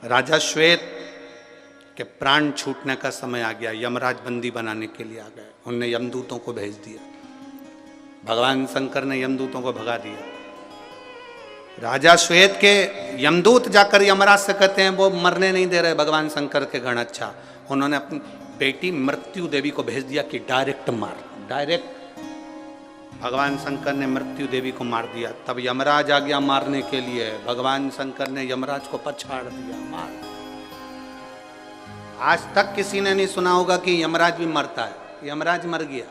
राजा श्वेत के प्राण छूटने का समय आ गया, यमराज बंदी बनाने के लिए आ गए। उनने यमदूतों को भेज दिया, भगवान शंकर ने यमदूतों को भगा दिया। राजा श्वेत के यमदूत जाकर यमराज से कहते हैं वो मरने नहीं दे रहे भगवान शंकर के गण। अच्छा, उन्होंने अपनी बेटी मृत्यु देवी को भेज दिया कि डायरेक्ट मार, डायरेक्ट। भगवान शंकर ने मृत्यु देवी को मार दिया। तब यमराज आ गया मारने के लिए, भगवान शंकर ने यमराज को पछाड़ दिया, मार। आज तक किसी ने नहीं सुना होगा कि यमराज भी मरता है। यमराज मर गया।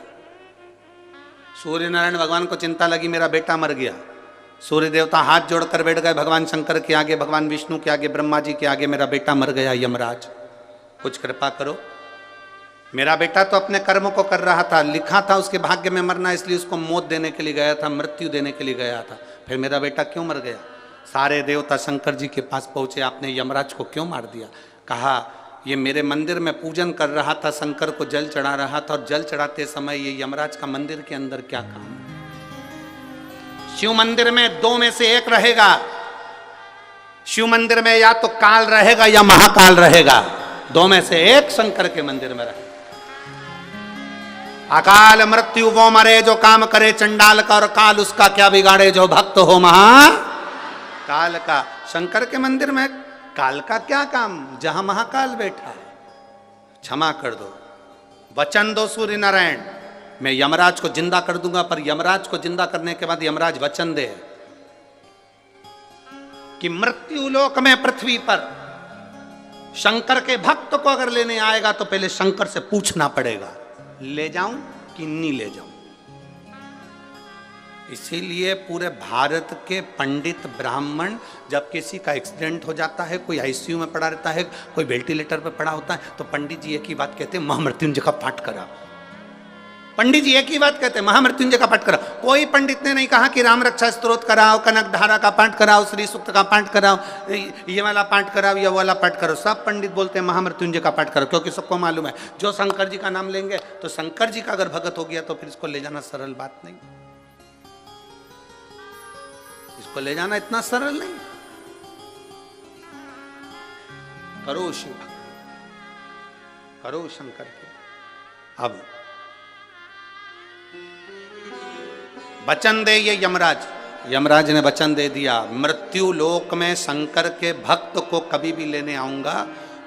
सूर्य नारायण भगवान को चिंता लगी मेरा बेटा मर गया। सूर्य देवता हाथ जोड़कर बैठ गए भगवान शंकर के आगे, भगवान विष्णु के आगे, ब्रह्मा जी के आगे, मेरा बेटा मर गया, यमराज कुछ कृपा करो। मेरा बेटा तो अपने कर्म को कर रहा था, लिखा था उसके भाग्य में मरना, इसलिए उसको मौत देने के लिए गया था, मृत्यु देने के लिए गया था। फिर मेरा बेटा क्यों मर गया? सारे देवता शंकर जी के पास पहुंचे, आपने यमराज को क्यों मार दिया? कहा ये मेरे मंदिर में पूजन कर रहा था, शंकर को जल चढ़ा रहा था, और जल चढ़ाते समय ये यमराज का मंदिर के अंदर क्या काम? शिव मंदिर में दो में से एक रहेगा। शिव मंदिर में या तो काल रहेगा या महाकाल रहेगा, दो में से एक शंकर के मंदिर में रहेगा। अकाल मृत्यु वो मरे जो काम करे चंडाल का, और काल उसका क्या बिगाड़े जो भक्त हो महाकाल का। शंकर के मंदिर में काल का क्या काम, जहां महाकाल बैठा है। क्षमा कर दो, वचन दो सूर्य नारायण, मैं यमराज को जिंदा कर दूंगा। पर यमराज को जिंदा करने के बाद यमराज वचन दे कि मृत्यु लोक में पृथ्वी पर शंकर के भक्त को अगर लेने आएगा तो पहले शंकर से पूछना पड़ेगा ले जाऊं कि नहीं ले जाऊं। इसीलिए पूरे भारत के पंडित ब्राह्मण जब किसी का एक्सीडेंट हो जाता है, कोई आईसीयू में पड़ा रहता है, कोई वेंटिलेटर पर पड़ा होता है, तो पंडित जी एक ही बात कहते हैं, महामृत्युंजय का पाठ करा। पंडित जी एक ही बात कहते हैं, महामृत्युंजय का पाठ करा। कोई पंडित ने नहीं कहा कि राम रक्षा स्तोत्र कराओ, कनक धारा का पाठ कराओ, श्री सूक्त का पाठ कराओ, ये वाला पाठ कराओ, ये वाला पाठ करो। सब पंडित बोलते हैं महामृत्युंजय का पाठ करो, क्योंकि सबको मालूम है जो शंकर जी का नाम लेंगे तो शंकर जी का अगर भगत हो गया तो फिर इसको ले जाना सरल बात नहीं। इसको ले जाना इतना सरल नहीं। करो शिव, करो शंकर के। अब वचन दे ये यमराज, यमराज ने वचन दे दिया, मृत्यु लोक में शंकर के भक्त को कभी भी लेने आऊंगा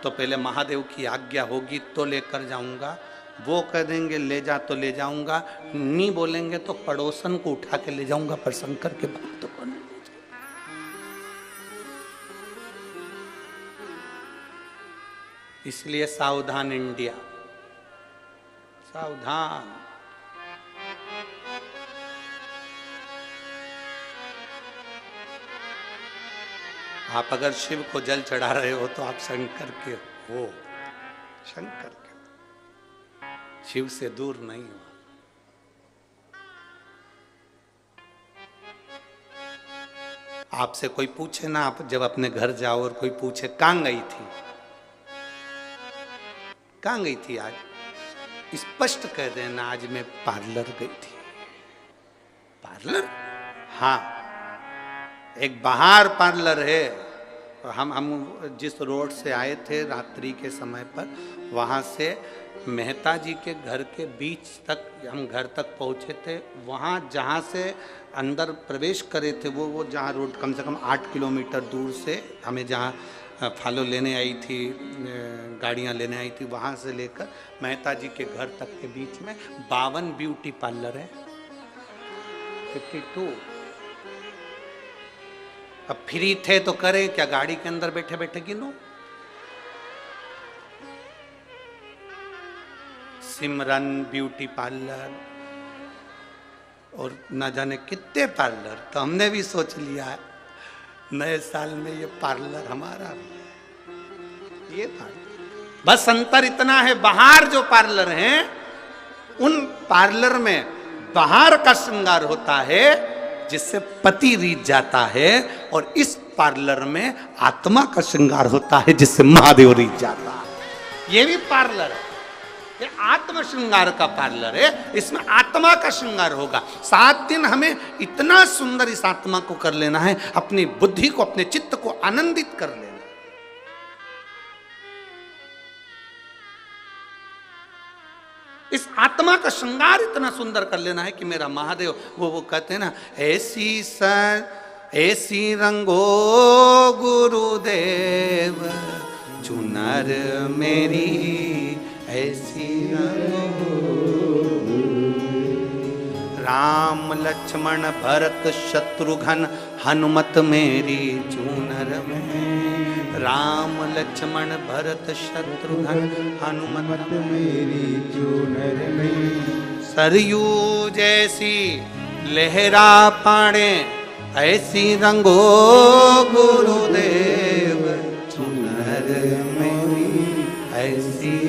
तो पहले महादेव की आज्ञा होगी तो लेकर जाऊंगा। वो कह देंगे ले जा तो ले जाऊंगा, नहीं बोलेंगे तो पड़ोसन को उठा के ले जाऊंगा, पर शंकर के भक्त को नहीं ले जाऊंगा। इसलिए सावधान इंडिया, सावधान। आप अगर शिव को जल चढ़ा रहे हो तो आप शंकर के हो, शंकर के, शिव से दूर नहीं हो। आपसे कोई पूछे ना, आप जब अपने घर जाओ और कोई पूछे कहां गई थी, कहां गई थी आज, स्पष्ट कह देना आज मैं पार्लर गई थी। पार्लर? हाँ, एक बाहर पार्लर है। हम जिस रोड से आए थे रात्रि के समय पर, वहाँ से मेहता जी के घर के बीच तक हम घर तक पहुँचे थे। वहाँ जहाँ से अंदर प्रवेश करे थे वो जहाँ रोड कम से कम 8 किलोमीटर दूर से हमें जहाँ फॉलो लेने आई थी, गाड़ियाँ लेने आई थी, वहाँ से लेकर मेहता जी के घर तक के बीच में 52 ब्यूटी पार्लर है। 52। अब फ्री थे तो करें क्या, गाड़ी के अंदर बैठे बैठे गिनो। सिमरन ब्यूटी पार्लर और ना जाने कितने पार्लर। तो हमने भी सोच लिया है नए साल में ये पार्लर हमारा, ये पार्लर। बस अंतर इतना है, बाहर जो पार्लर हैं उन पार्लर में बाहर का श्रृंगार होता है जिससे पति रीझ जाता है, और इस पार्लर में आत्मा का श्रृंगार होता है जिससे महादेव रीझ जाता है। ये भी पार्लर है, ये आत्म श्रृंगार का पार्लर है। इसमें आत्मा का श्रृंगार होगा। 7 दिन हमें इतना सुंदर इस आत्मा को कर लेना है, अपनी बुद्धि को, अपने चित्त को आनंदित कर लेना। इस आत्मा का श्रृंगार इतना सुंदर कर लेना है कि मेरा महादेव वो कहते हैं ना, ऐसी रंगो गुरुदेव चुनर मेरी ऐसी रंगो। राम लक्ष्मण भरत शत्रुघ्न हनुमत मेरी चूनर में। राम लक्ष्मण भरत शत्रुघ्न हनुमत मेरी चूनर में। सरयू जैसी लहरा पाड़े ऐसी रंगो गुरुदेव